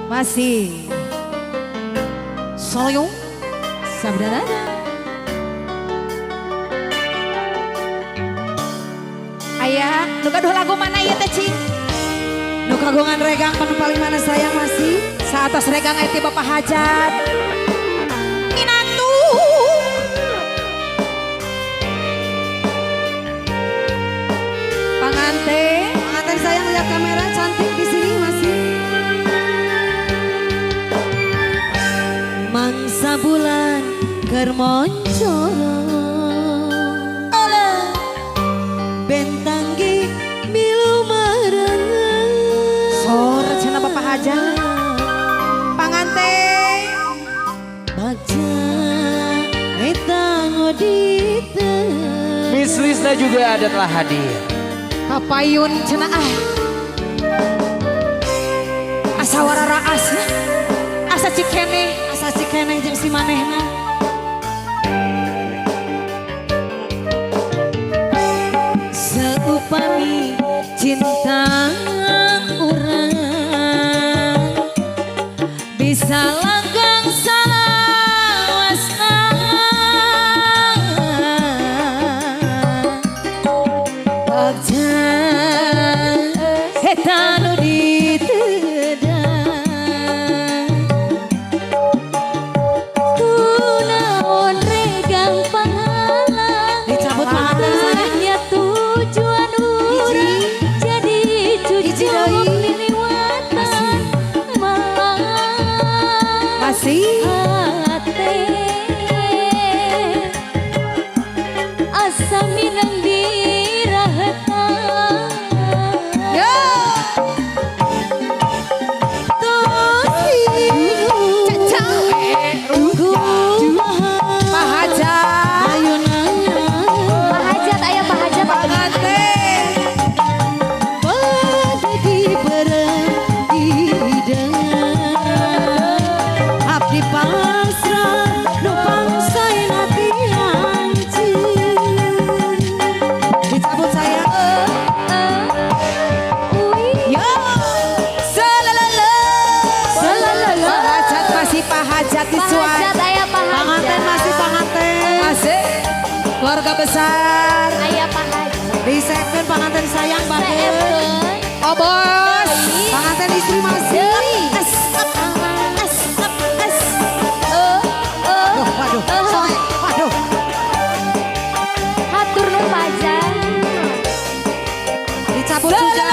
Masih Soyong Sabdana Ayah, nu kaduh lagu mana ya teh Cing? Nu kagungan regang panu paling mana sayang masih? Saatos regang aya ti Bapak Hajat. Minantu. Pengantin sayang lihat kamera cantik di sini masih. Mangsa bulan keur moncong. Bentanggi milu marengan. Sor cenah Bapak Hajat. Panganten. Baca eta ngodite. Miss Lisna juga ada telah hadir. Papayun cenah asa wararaas ya. Asa cikene Jeung si manehna. Seupami cinta urang bisa langgang salawasna. Bagja eta nu ditedang kunaon regang pangalang dicabut hanya tujuan urang jadi cucu liliwatan masih hate asa minang dirahetan yo Pak Hajat. Pak Hajat aya Pak Hajat Panganten. pada dibereng hidangan abdi pasrah nu pangsain hati hancur dicabut sayang Yo. Salalala. Pak Hajat masih Pak Hajat di Pak suara. Hajat aya Pak Panganten masih panganten. Masih keluarga besar. aya Pak Hajat Disepkeun panganten sayang bagus. Seepkeun. Oh bos. Panganten istri masih Waduh. Waduh. hatur nu pajang Dicabut juga.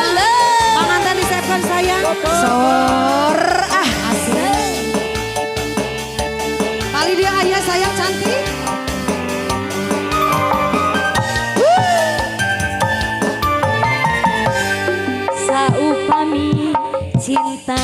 Panganten disepkeun sayang. Sor asik kali dia ayah sayang cantik. saupami cinta